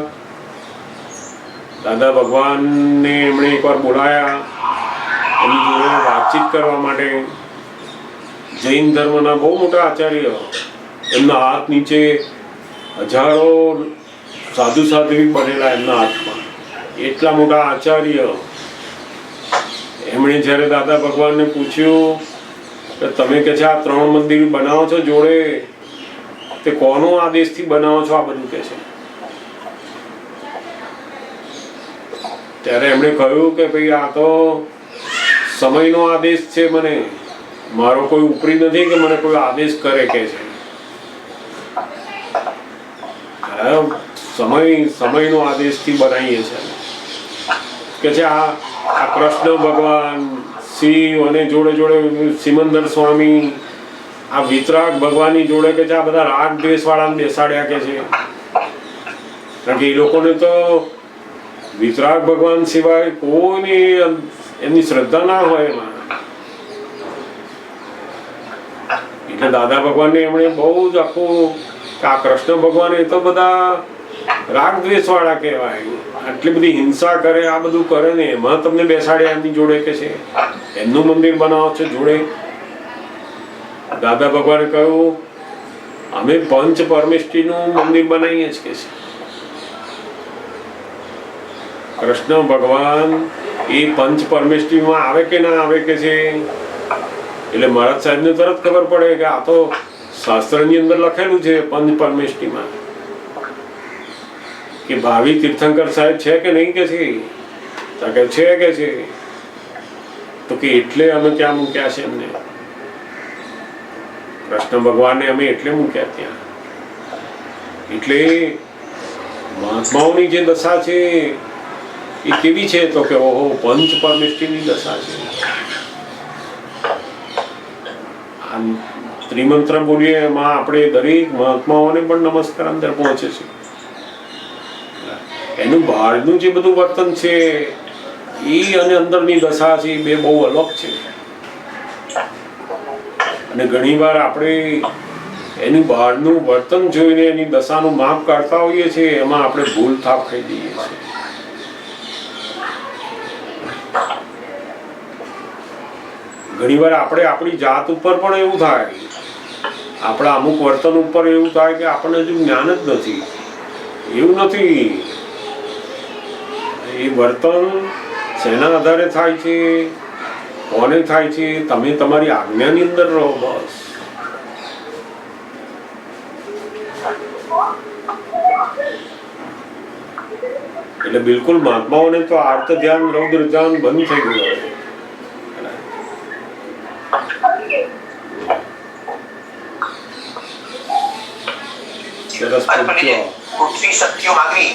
દાદા ભગવાનને એમણે એકવાર બોલાયા એમની જોડે વાતચીત કરવા માટે. જૈન ધર્મના બહુ મોટા આચાર્ય, એમના હાથ નીચે હજારો સાધુ સાધ્વી બનેલા એમના હાથમાં, એટલા મોટા આચાર્ય. એમણે જ્યારે દાદા ભગવાનને પૂછ્યું કે તમે કે છે આ 3 મંદિર બનાવો છો જોડે, તે કોનો આદેશથી બનાવો છો આ બધું કે છે? ત્યારે એમણે કહ્યું કે ભાઈ આ તો સમયનો આદેશ છે, મને મારો કોઈ ઉપરી નથી કે મને કોઈ આદેશ કરે કે છે. સમયનો આદેશથી બનાવીએ છીએ કે છે. આ કૃષ્ણ ભગવાન, શિવ અને જોડે જોડે સિમંદર સ્વામી, આ વિતરાગ ભગવાનની જોડે કે છે આ બધા રાગ દ્વેષ વાળાને બેસાડ્યા કે છે. કારણ કે એ લોકોને તો વિતરાગ ભગવાન સિવાય કોઈની એમની શ્રદ્ધા ના હોય એમાં. એટલે દાદા ભગવાનને એમણે બહુ જ આખું આ કૃષ્ણ ભગવાન એ તો બધા રાગ દ્વેષ વાળા કહેવાય, આટલી બધી હિંસા કરે, આ બધું કરે ને એમાં તમને બેસાડ્યા એમની જોડે કે છે, એમનું મંદિર બનાવો છો જોડે. દાદા ભગવાને કહ્યું અમે પંચ પરમેષ્ઠીનું મંદિર બનાવીએ જ કે છે. કૃષ્ણ ભગવાન એ પંચ પરમેષ્ઠીમાં આવે કે ના આવે કે છે. એટલે મહારાજ સાહેબને તરત ખબર પડે કે આ તો શાસ્ત્રની અંદર લખેલું છે પંચ પરમેષ્ઠીમાં, કે ભાવિ તીર્થંકર સાહેબ છે કે નહીં કે છે? છે કે છે. તો કે એટલે અમે ત્યાં મૂક્યા છે એમને, કૃષ્ણ ભગવાનને અમે એટલે મૂક્યા ત્યાં. એટલે મહાત્માઓની જે દશા છે એ કેવી છે? તો કે ઓહો પંચ પરમેષ્ઠીની દશા છે. ત્રિમંત્ર બોલીએ એમાં આપણે દરેક મહાત્માઓને પણ નમસ્કાર અંદર પહોંચે છે. એનું બહારનું જે બધું વર્તન છે એ અને અંદરની દશા છે એ બે બહુ અલગ છે. અને ઘણીવાર આપણે એનું બહારનું વર્તન જોઈને એની દશાનું માપ કાઢતા હોઈએ છીએ, એમાં આપણે ભૂલ થાપ ખાઈ દઈએ છીએ. ઘણીવાર આપણે આપણી જાત ઉપર પણ એવું થાય, આપણા અમુક વર્તન ઉપર એવું થાય કે આપણને હજુ જ્ઞાન જ નથી. એવું નથી. એ વર્તન શેના આધારે થાય છે, કોને થાય છે? તમે તમારી આજ્ઞાની અંદર રહો બસ. એટલે બિલકુલ મહાત્માઓને તો આર્ત ધ્યાન રૌદ્ર ધ્યાન બંધ થઈ ગયું. ખૂટતી શક્તિઓ માંગવી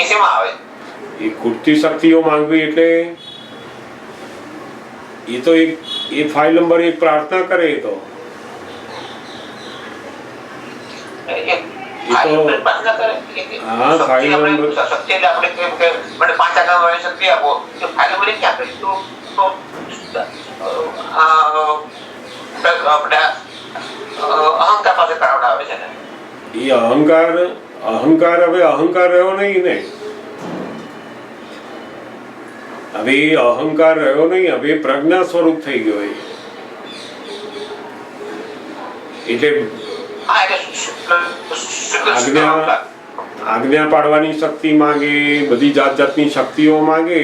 એ શેમાં આવે? એ ખૂટતી શક્તિઓ માંગવી એટલે એ તો એક 5 નંબર એક પ્રાર્થના કરે. તો અહંકાર પાસે કરાવડાવે છે ને. એ અહંકાર હવે અહંકાર રહ્યો નહીં ને. હવે એ અહંકાર રહ્યો નહીં, હવે પ્રજ્ઞા સ્વરૂપ થઈ ગયો. એટલે આજ્ઞા પાડવાની શક્તિ માંગે, બધી જાત જાતની શક્તિઓ માંગે.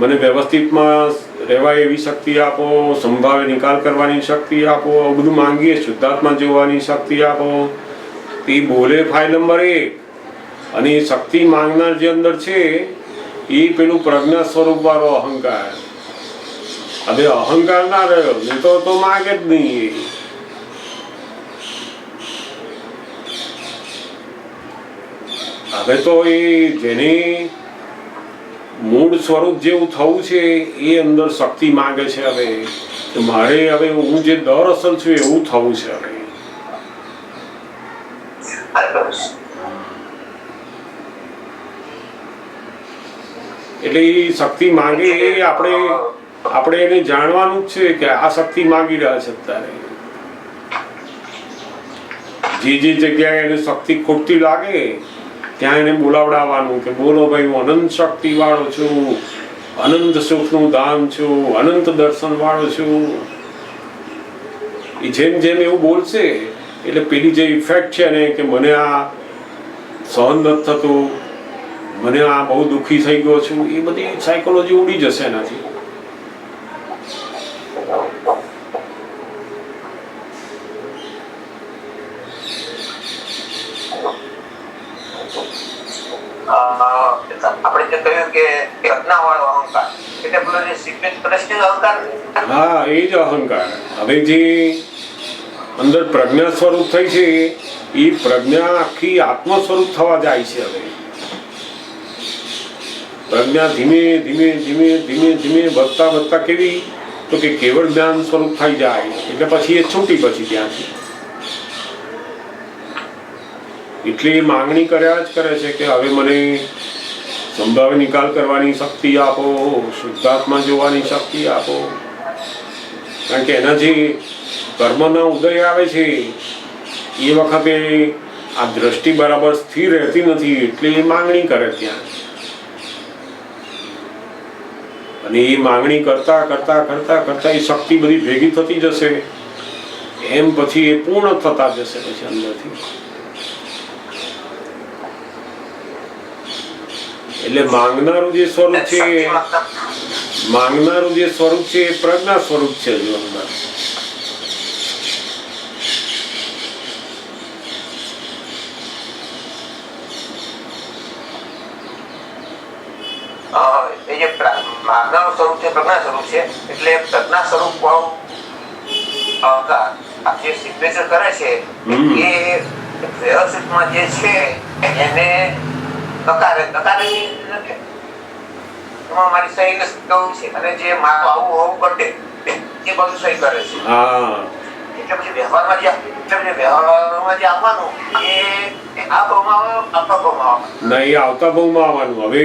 મને વ્યવસ્થિતમાં રહેવાય એવી શક્તિ આપો, સંભાવે નિકાલ કરવાની શક્તિ આપો, બધું માંગીએ. શુદ્ધાત્મા જોવાની શક્તિ આપો. એ બોલે 5 નંબર 1. અને એ શક્તિ માંગનાર જે અંદર છે એ પેલું પ્રજ્ઞા સ્વરૂપ વાળો અહંકાર. હવે અહંકાર ના રહ્યો નહીં તો માગે જ નહીં. હવે તો એ જેને મૂળ સ્વરૂપ જેવું થવું છે એ અંદર શક્તિ માંગે છે. હવે મારે હવે હું જે દર અસલ છું એવું થવું છે. હવે એટલે એ શક્તિ માંગે એ આપણે એને જાણવાનું જ છે કે આ શક્તિ માંગી રહ્યા છે. અત્યારે જે જગ્યાએ એને શક્તિ ખૂટતી લાગે ત્યાં એને બોલાવડાવવાનું કે બોલો ભાઈ હું અનંત શક્તિ વાળો છું, અનંત સુખનું ધામ છું, અનંત દર્શન વાળો છું. એ જેમ જેમ એવું બોલશે એટલે પેલી જે ઇફેક્ટ છે ને કે મને આ સહન નથી થતું, મને આ બહુ દુઃખી થઈ ગયો છું, એ બધી સાયકોલોજી ઉડી જશે એનાથી. આપણે જે કહ્યું કે અજ્ઞાવાળો અહંકાર એટલે પેલો જે સિગ્નેચર પ્રશ્ન અહંકાર. હા, એ જ અહંકાર. હવે જે અંદર પ્રજ્ઞા સ્વરૂપ થઈ છે એ પ્રજ્ઞા આખી આત્મ સ્વરૂપ થવા જાય છે. હવે પ્રજ્ઞા ધીમે ધીમે ધીમે ધીમે ધીમે વધતા વધતા કેવી તો કે કેવળ જ્ઞાન સ્વરૂપ થઈ જાય એટલે પછી એ છૂટી પછી ત્યાંથી. એટલી માંગણી કર્યા જ કરે છે કે હવે મને સંભાવ નિકાલ કરવાની શક્તિ આપો, શુદ્ધાત્મા જોવાની શક્તિ આપો. કારણ કે એના જે કર્મના ઉદય આવે છે એ વખતે આ દ્રષ્ટિ બરાબર સ્થિર રહેતી નથી એટલે એ માંગણી કરે ત્યાં. અને એ માંગણી કરતા કરતા કરતા કરતા એ શક્તિ બધી ભેગી થતી જશે એમ પછી એ પૂર્ણ થતા જશે પછી અંદરથી. એટલે માંગનારું જે સ્વરૂપ છે એ પ્રજ્ઞા સ્વરૂપ છે. જો અંદર એ જે માગનારું સ્વરૂપ છે પ્રજ્ઞા સ્વરૂપ છે એટલે પ્રજ્ઞા સ્વરૂપ વાળું જે સિગ્નેચર કરે છે એ વ્યવસ્થિતમાં જે છે એને નકારે નથી. મારી સહી કહું છે અને જે મારું આવું હોવું ઘટે એ બધું સહી કરે છે. એટલે પછી વ્યવહારમાં જે આવવાનું એ આ ભાવમાં આવતા ભાવમાં નહીં, આવતા ભાવમાં આવવાનું. હવે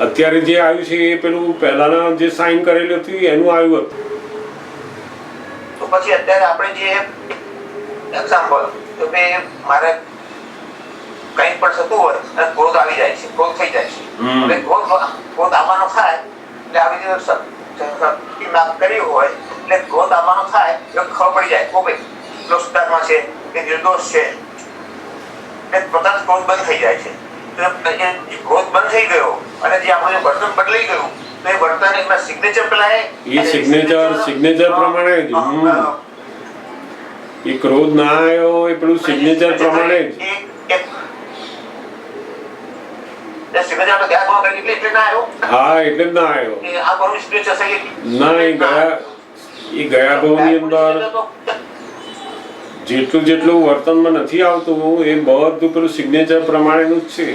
અત્યારે જે આવ્યું છે એ પેલું પહેલાના જે સાઇન કરેલું હતું એનું આવ્યું હતું. તો પછી અત્યારે આપણે જે એક્ઝામ્પલ તો કે મારે કઈ પણ થતું હોય અને ક્રોધ આવી જાય છે, ક્રોધ થઈ જાય છે. હવે ક્રોધ આવવાનો થાય એટલે આવી રીતે શક્તિ માફ કરી હોય એટલે ક્રોધ આવવાનો થાય એટલે ખબર પડી જાય કે ભાઈ પેલો શુદ્ધાત્મા છે કે નિર્દોષ છે એટલે પોતાનો ક્રોધ બંધ થઈ જાય છે. ક્રોધ બંધ થઈ ગયો અને જે આપણું વર્તન બદલાઈ ગયું તો એ વર્તન એમાં સિગ્નેચર પેલા એ સિગ્નેચર પ્રમાણે જ એ ક્રોધ ના આવ્યો એ પેલું સિગ્નેચર પ્રમાણે જ. હા, એટલે જ ના આવ્યો. ના, એ ગયા ભાવની અંદર જેટલું વર્તનમાં નથી આવતું એ બધું પેલું સિગ્નેચર પ્રમાણેનું જ છે.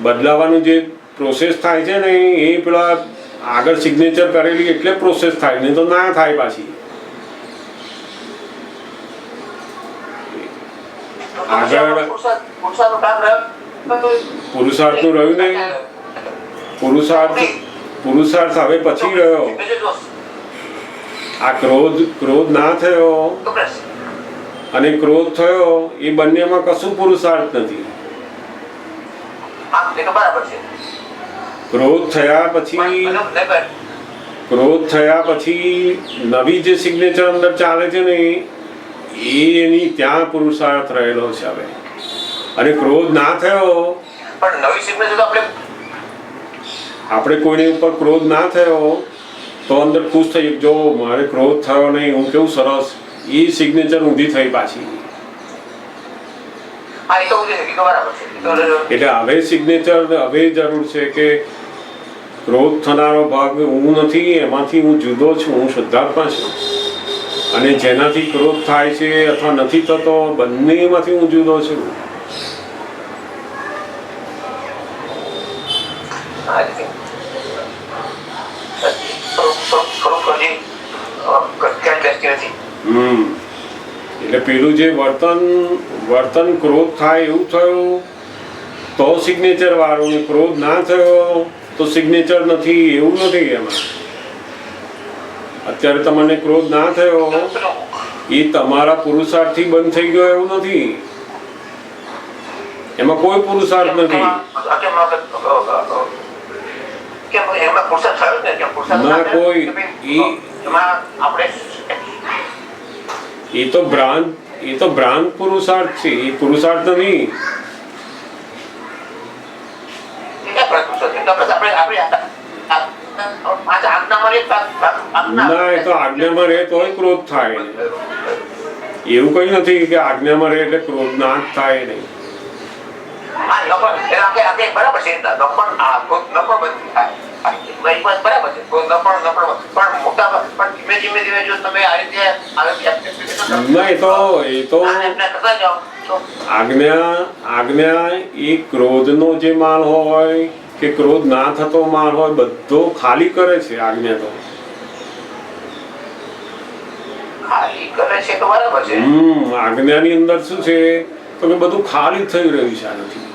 બદલાવાનું જે પ્રોસેસ થાય છે ને એ પેલા આગળ સિગ્નેચર કરેલી એટલે પ્રોસેસ થાય, નહીં તો ના થાય પાછી. આગળ પુરુષાર્થનું રહ્યું નહીં. પુરુષાર્થ હવે પછી રહ્યો. આ ક્રોધ ના થયો અને ક્રોધ થયો એ બંનેમાં કશું પુરુષાર્થ નથી. ક્રોધ થયા પછી નવી જે સિગ્નેચર અંદર ચાલે છે ને એની ત્યાં પુરુષાર્થ રહેલો છે હવે. અને ક્રોધ ના થયો પણ નવી સિગ્નેચર આપણે કોઈને ઉપર ક્રોધ ના થયો તો અંદર ખુશ થઈ જો મારે ક્રોધ થયો નહીં, હું કેવું સરસ. એ સિગ્નેચર ઊંધી થઈ પાછી. એટલે હવે સિગ્નેચર હવે જરૂર છે કે ક્રોધ થનારો ભાગ હું નથી, એમાંથી હું જુદો છું, હું શુદ્ધાત્મા છું. અને જેનાથી ક્રોધ થાય છે અથવા નથી થતો બંનેમાંથી હું જુદો છું. એટલે પેલું જે વર્તન ક્રોધ થાય એવું થયું તો સિગ્નેચર વાળું, ક્રોધ ના થયો તો સિગ્નેચર નથી એવું નથી. એમાં અત્યારે તમને ક્રોધ ના થયો એ તમારા પુરુષાર્થથી બંધ થઈ ગયો એવું નથી. એમાં કોઈ પુરુષાર્થ નથી. ના કોઈ એ તો ભ્રાંત પુરુષાર્થ છે, એ પુરુષાર્થ નથી. ના એ તો આજ્ઞામાં રહે તોય ક્રોધ થાય. એવું કઈ નથી કે આજ્ઞામાં રહે એટલે ક્રોધ ના જ થાય નહીં. બરાબર છે, આજ્ઞા એ ક્રોધનો જે માલ હોય કે ક્રોધ ના થતો માલ હોય બધો ખાલી કરે છે. આજ્ઞા તો આજ્ઞાની અંદર શું છે તો કે બધું ખાલી થઈ રહ્યું છે. આનાથી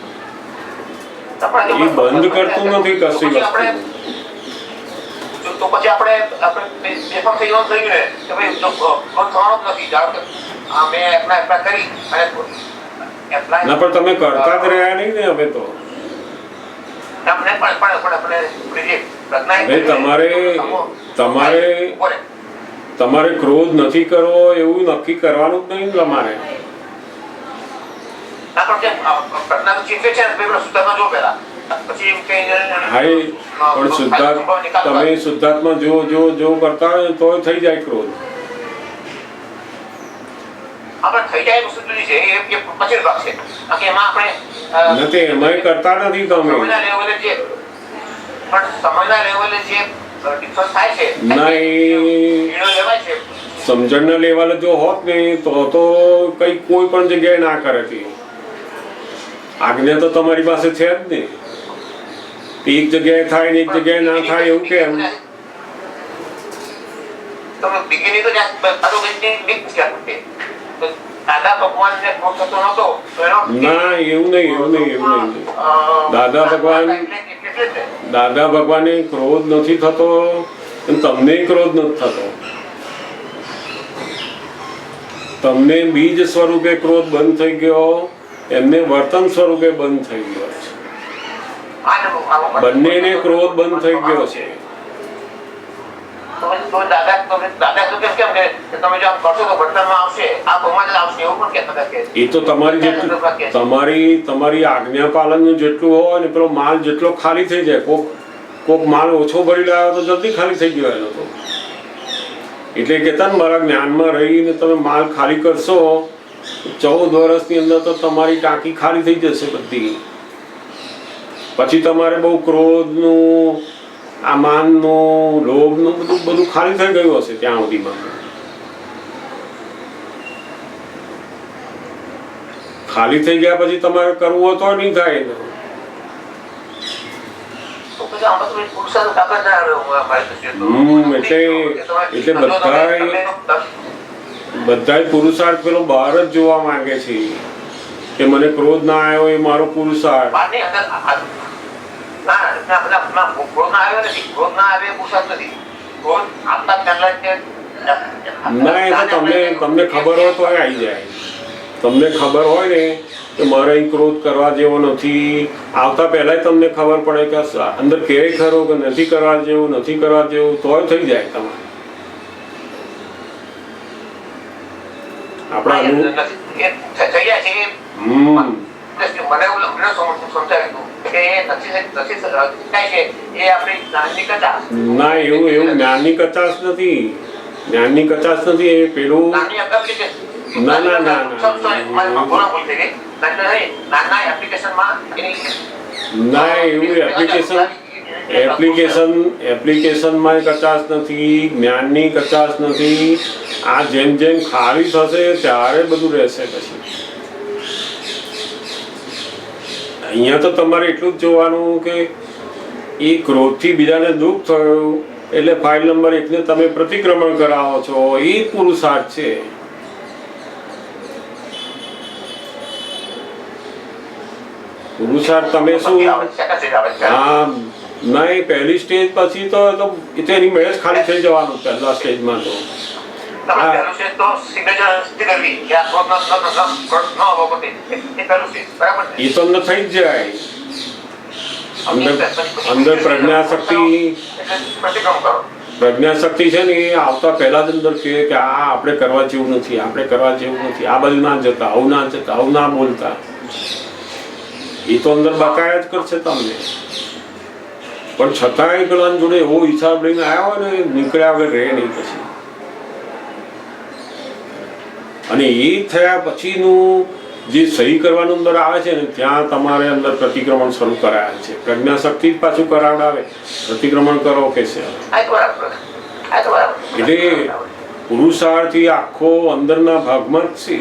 એ બંધ કરતું નથી કશી વસ્તુ. તો પછી આપણે બેફામ થઈ જવાનું થયું ને કે ભાઈ થવાનું જ નથી. ધારો કે મેં એપ્લાય કરી અને ના પણ તમે કરતા જ રહ્યા નહીં ને. હવે તો તમારે ક્રોધ નથી કરવો એવું નક્કી કરવાનું જ નહીં તમારે. તમે શુદ્ધાત્મા જો કરતા હોય તો થઈ જાય ક્રોધ. નથી એમાં કરતા નથી તમે. સમજણના લેવલે જો હોત ને તો કઈ કોઈ પણ જગ્યાએ ના કરે. આજ્ઞા તો તમારી પાસે છે જ નહીં. એક જગ્યાએ થાય ને એક જગ્યાએ ના થાય એવું કેમ? ના એવું નહીં. દાદા ભગવાને ક્રોધ નથી થતો, તમને ક્રોધ નથી થતો. તમને બીજ સ્વરૂપે ક્રોધ બંધ થઈ ગયો, એમને વર્તન સ્વરૂપે બંધ થઈ ગયો છે. બંનેને ક્રોધ બંધ થઈ ગયો છે. એ તો તમારી આજ્ઞા પાલન જેટલું હોય ને પેલો માલ જેટલો ખાલી થઈ જાય. કોક માલ ઓછો ભરી લાવ્યો તો જલ્દી ખાલી થઈ ગયો એનો તો. એટલે કહેતા ને મારા જ્ઞાનમાં રહીને તમે માલ ખાલી કરશો 14 વર્ષની અંદર તો તમારી ટાંકી ખાલી થઈ જશે બધી. પછી તમારે બહુ ક્રોધનું, આ માનનું, લોભનું બધું ખાલી થઈ ગયું હશે ત્યાં સુધીમાં. ખાલી થઈ ગયા પછી તમારે કરવું હોય તો નહીં થાય. એટલે બધાય પુરુષાર્થ પેલો બહાર જ જોવા માંગે છે કે મને ક્રોધ ના આવ્યો એ મારો પુરુષાર્થ. ના એ તો તમને ખબર હોય તો આવી જાય. તમને ખબર હોય ને કે મારે અહીં ક્રોધ કરવા જેવો નથી, આવતા પહેલા તમને ખબર પડે કે અંદર કેવી ખરો કે નથી કરવા જેવું, નથી કરવા જેવું, તો થઈ જાય તમારે. ના એવું જ્ઞાનની કચાશ નથી. જ્ઞાનની કચાશ નથી. એ પેલું ના એવું એપ્લિકેશનમાં કચાશ નથી, જ્ઞાનની કચાશ નથી. આ જેમ જેમ ખાલી થશે ત્યારે બધું રહેશે. પછી અહીંયા તો તમારે એટલું જ જોવાનું કે એ ક્રોધથી બીજાને દુઃખ થયું એટલે ફાઇલ નંબર 1 ને તમે પ્રતિક્રમણ કરાવો છો, એ પુરુષાર્થ છે. પુરુષાર્થ તમે શું, હા નહીં, પહેલી સ્ટેજ પછી તો એની મેળે ખાલી થઈ જવાનું. પહેલા સ્ટેજમાં તો એ તો અંદર થઈ જ જાય. અંદર પ્રજ્ઞાશક્તિ છે ને, એ આવતા પહેલા જ અંદર કહે કે આ આપણે કરવા જેવું નથી, આપણે કરવા જેવું નથી, આ બધું ના જતા, આવું ના જતા, આવું ના બોલતા. એ તો અંદર બકાયા જ કરશે તમને. પણ છતાંય પેલા જોડે એવો હિસાબ લઈને આવ્યા હોય ને, નીકળ્યા વગર રહે નહીં પછી. અને એ થયા પછીનું જે સહી કરવાનું અંદર આવે છે ને, ત્યાં તમારે અંદર પ્રતિક્રમણ શરૂ કરાયેલ છે. પ્રજ્ઞાશક્તિ જ પાછું કરાવડાવે, પ્રતિક્રમણ કરો કે છે. એટલે પુરુષાર્થ એ આખો અંદરના ભાગમાં જ છે.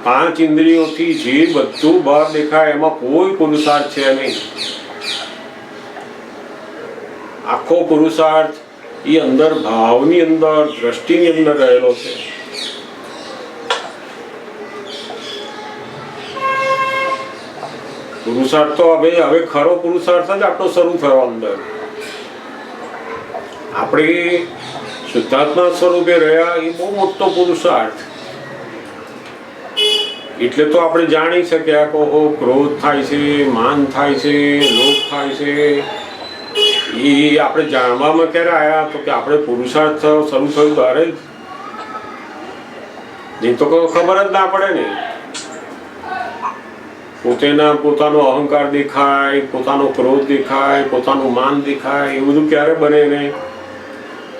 5 ઇન્દ્રિયોથી જે બધું બહાર દેખાય એમાં કોઈ પુરુષાર્થ છે નહીં. આખો પુરુષાર્થ એ અંદર ભાવની અંદર, દ્રષ્ટિની અંદર રહેલો છે. પુરુષાર્થ તો હવે ખરો પુરુષાર્થ જ આપણો શરૂ થયો અંદર. આપણે શુદ્ધાત્મા સ્વરૂપે રહ્યા એ બહુ મોટો પુરુષાર્થ. એટલે તો આપણે જાણી શક્યા કે ઓહો, ક્રોધ થાય છે, માન થાય છે, લોભ થાય છે. એ આપણે જાણવામાં ક્યારે આવ્યા તો કે આપણે પુરુષાર્થ શરૂ થયું ત્યારે જ. નહીં તો ખબર જ ના પડે ને. પોતાનો અહંકાર દેખાય, પોતાનો ક્રોધ દેખાય, પોતાનું માન દેખાય, એ બધું ક્યારે બને નહીં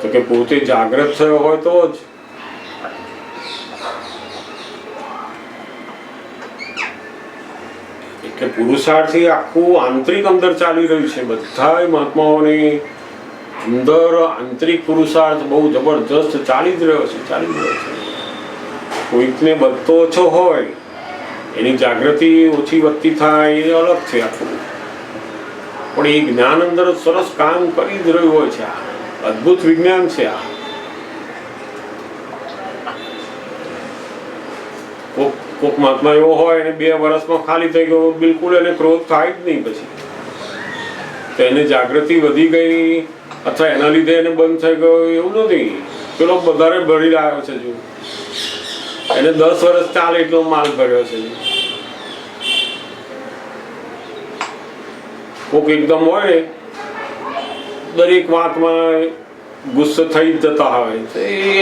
તો કે પોતે જાગૃત થયો હોય તો જ. એટલે પુરુષાર્થી આખું આંતરિક અંદર ચાલી રહ્યું છે. બધા મહાત્માઓની અંદર આંતરિક પુરુષાર્થ બહુ જબરજસ્ત ચાલી જ રહ્યો છે. કોઈકને બધો ઓછો હોય, એની જાગૃતિ ઓછી વધતી થાય, એ અલગ છે આખું. પણ એ જ્ઞાન અંદર સરસ કામ કરી જ રહ્યું હોય છે. આ અદ્ભુત વિજ્ઞાન છે. આ કોક મહાત્મા એવો હોય અને 2 વર્ષમાં ખાલી થઈ ગયો, બિલકુલ એને ક્રોધ થાય જ નહીં. પછી તો એને જાગૃતિ વધી ગઈ અથવા એના લીધે એને બંધ થઈ ગયો એવું નથી. પેલો વધારે ભરી લાવ્યો છે. જો એને 10 વર્ષ ચાલે એટલો માલ ભર્યો છે. કોક એકદમ હોય ને, દરેક વાતમાં ગુસ્સો થઈ જ જતા હોય,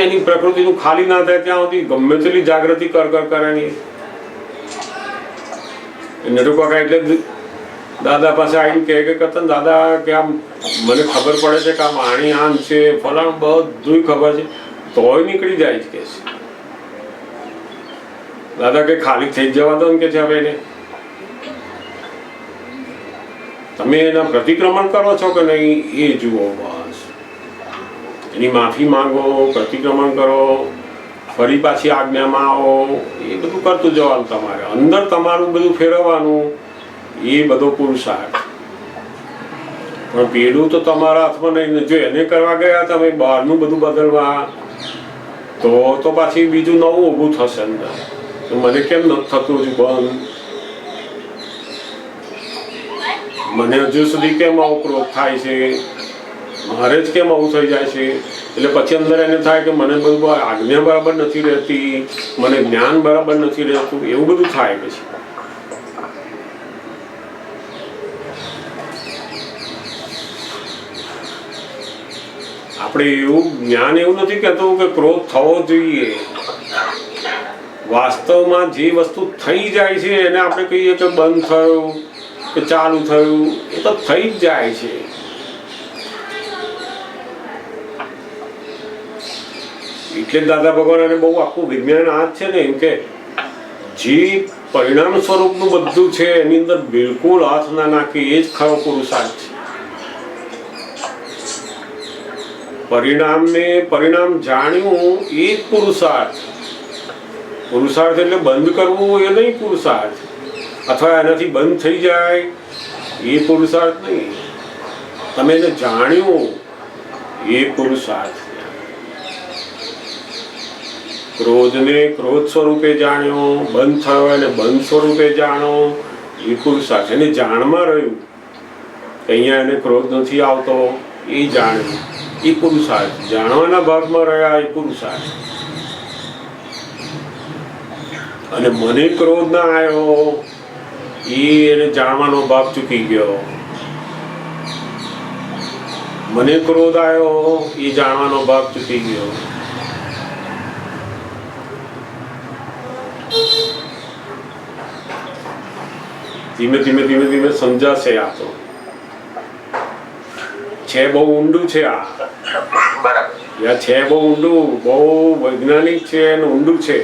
એની પ્રકૃતિનું ખાલી ના થાય ત્યાં સુધી ગમે તેટલી જાગૃતિ કરે નહીં. નટુ કાકા એટલે દાદા પાસે આવીને કહે કે કતન દાદા કે આમ મને ખબર પડે છે કે આ વાણી આમ છે, ફલાણ બધું ખબર છે, તોય નીકળી જાય છે કે દાદા કે ખાલી થઈ જવા દો ને કે છે. હવે એને તમે એના પ્રતિક્રમણ કરો છો કે નહીં એ જુઓ. બસ એની માફી માંગો, પ્રતિક્રમણ કરો, ફરી પાછી આજ્ઞામાં આવો. એ બધું કરતું જવાનું. તમારે અંદર તમારું બધું ફેરવવાનું, એ બધો પુરુષાર્થ. પણ પેલું તો તમારા હાથમાં નહીં. જો એને કરવા ગયા તમે બહારનું બધું બદલવા, તો પાછી બીજું નવું ઊભું થશે અંદર. તો મને કેમ નથી થતું હજુ બંધ? મને હજુ સુધી કેમ આવો ક્રોધ થાય છે? મારે જ કેમ આવું થઈ જાય છે? એટલે પછી અંદર એને થાય કે મને બધું આજ્ઞા બરાબર નથી રહેતી, મને જ્ઞાન બરાબર નથી રહેતું, એવું બધું થાય. પછી આપણે એવું જ્ઞાન એવું નથી કહેતું કે ક્રોધ થવો જોઈએ. વાસ્તવમાં જે વસ્તુ થઈ જાય છે એને આપણે કહીએ કે બંધ થયું કે ચાલુ થયું, એ તો થઈ જ જાય છે. એટલે દાદા ભગવાન બહુ આખું વિજ્ઞાન આ જ છે ને, એમ કે જે પરિણામ સ્વરૂપનું બધું છે એની અંદર બિલકુલ હાથ ના નાખી, એ જ ખરો પુરુષાર્થ છે. પરિણામ જાણ્યું એ જ પુરુષાર્થ. પુરુષાર્થ એટલે બંધ કરવું એ નહીં પુરુષાર્થ, અથવા એનાથી બંધ થઈ જાય એ પુરુષાર્થ નહીં. તમે એને જાણ્યું એ પુરુષાર્થ. ક્રોધને ક્રોધ સ્વરૂપે જાણ્યો, બંધ થયો એને બંધ સ્વરૂપે જાણો એ પુરુષાર્થ. એને જાણમાં રહ્યું કે અહીંયા એને ક્રોધ નથી આવતો એ જાણ્યું એ પુરુષાર્થ. જાણવાના ભાગમાં રહ્યા એ પુરુષાર્થ. અને મને ક્રોધ ના આવ્યો એ એને જાણવાનો ભાગ ચૂકી ગયો. મને ક્રોધ આવ્યો એ જાણવાનો ભાગ ચૂકી ગયો. ધીમે ધીમે ધીમે ધીમે સમજાશે. આ તો છે બહુ ઊંડું છે. આ છે બહુ ઊંડું, બહુ વૈજ્ઞાનિક છે અને ઊંડું છે.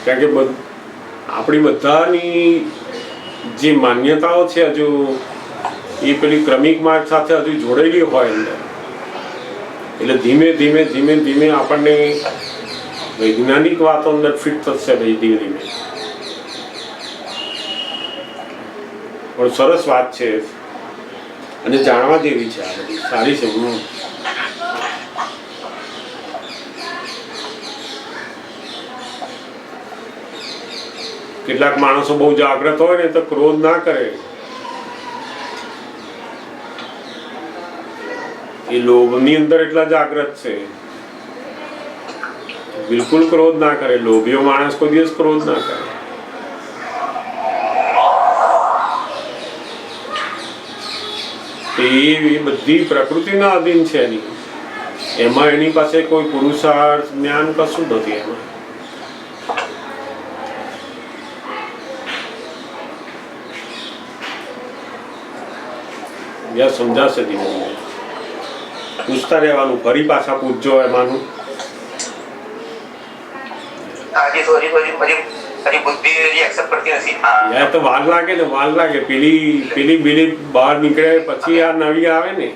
કારણ કે આપણી બધાની જે માન્યતાઓ છે હજુ એ પેલી ક્રમિક માર્ગ સાથે હજુ જોડેલી હોય અંદર. એટલે ધીમે ધીમે ધીમે ધીમે આપણને વૈજ્ઞાનિક વાતો અંદર ફિટ થશે ભાઈ ધીમે ધીમે. પણ સરસ વાત છે અને જાણવા જેવી છે. આ બધી સારી છે. કેટલાક માણસો બહુ જાગ્રત હોય ને તો ક્રોધ ના કરે. એ લોભની અંદર એટલા જાગ્રત છે, બિલકુલ ક્રોધ ના કરે. લોભીઓ માણસ કોઈ દિવસ ક્રોધ ના કરે. એ બધી પ્રકૃતિના અધીન છે એની. એમાં એની પાસે કોઈ પુરુષાર્થ જ્ઞાન કશું નથી. એમાં જ્યાં સમજાશે ધીમે ધીમે. પૂછતા રહેવાનું, ફરી પાછા પૂછજો એમાંનું. તો વાર લાગે ને, વાર લાગે. પેલી બીલી બહાર નીકળે પછી આ નવી આવે ને.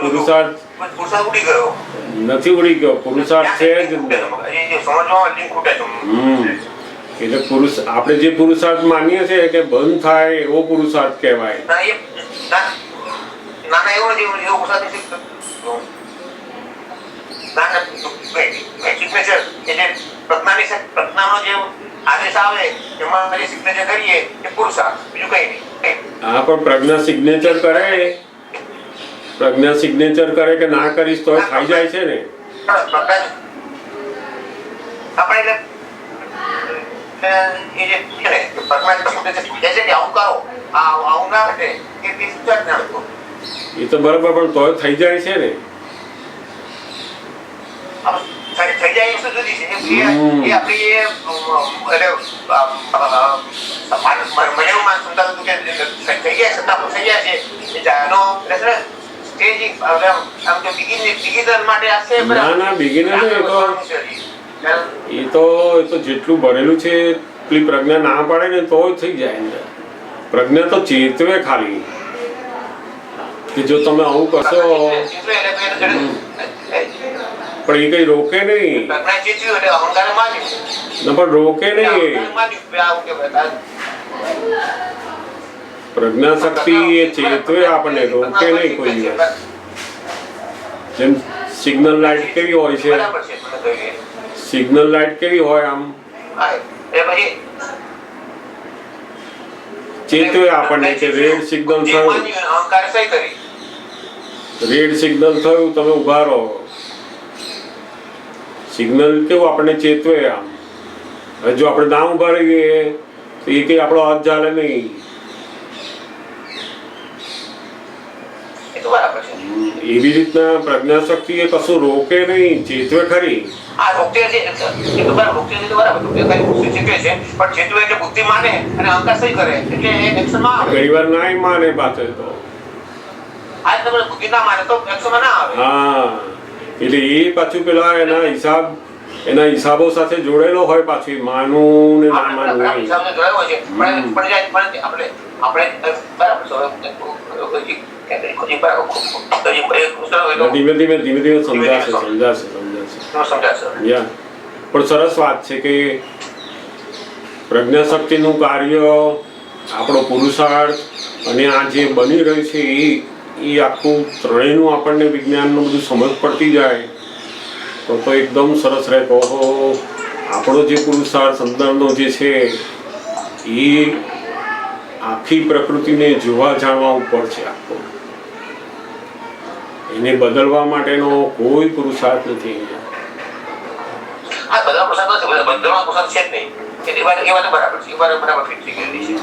પુરુષાર્થ નથી ઉડી ગયો, પુરુષાર્થ છે જ. એટલે પુરુષ આપણે જે પુરુષાર્થ માનીએ છીએ કે બંધ થાય એવો પુરુષાર્થ કહેવાય. હા, પણ પ્રજ્ઞા સિગ્નેચર કરે, પ્રજ્ઞા સિગ્નેચર કરે કે ના કરીશ તો થઈ જાય છે ને. એ તો બરાબર, પણ તો થઈ જાય છે ને. થઈ જાય શું જુદી છે. એ આપણી થઈ ગયા છતાં થઈ જાય છે. એ તો જેટલું ભરેલું છે એટલી પ્રજ્ઞા ના પાડે ને તો થઈ જાય. પ્રજ્ઞા તો ચેતવે ખાલી કે જો તમે આવું કરશો, પણ એ કઈ રોકે નહીં. પણ રોકે નહીં. પ્રજ્ઞા શક્તિ એ ચેતવે આપણને, રોકે નહીં કોઈ દિવસ. જેમ સિગ્નલ લાઈટ કેવી હોય છે, સિગ્નલ લાઈટ કેવી હોય આમ ચેતવે આપણને કે રેડ સિગ્નલ થયું, રેડ સિગ્નલ થયું, તમે ઉભા રહો. સિગ્નલ કેવું આપણને ચેતવે આમ. હવે જો આપણે ના ઉભા રહીએ તો એ કઈ આપણો હાથ ચાલે નહીં. એવી રીતના પ્રજ્ઞા શક્તિ એ કશું રોકે નહીં, ચેતવે ખરી. ઘણી વાર ના માને પાછળ તો. હા, એટલે એ પાછું પેલા એના હિસાબો સાથે જોડેલો હોય. પાછું માનવું ને ના માનવું. ધીમે ધીમે સમજાશે. સમજાશે. યા પણ સરસ વાત છે કે પ્રજ્ઞાશક્તિનું કાર્ય, આપણો પુરુષાર્થ અને આ જે બની રહ્યું છે એ આખું ત્રણેયનું આપણને વિજ્ઞાનનું બધું સમજ પડતી જાય તો એકદમ સરસ રહે. ઓહો, આપણો જે પુરુષાર્થ અંદરનો જે છે એ આખી પ્રકૃતિને જોવા જાણવા ઉપર છે આખો. એને બદલવા માટેનો કોઈ પુરુષાર્થ નથી. આ બધા પ્રસાદ છે, બધા પ્રસાદ છે જ નહીં. એ વાત બરાબર છે, એ વાત બરાબર ફિટ થઈ ગયેલી છે.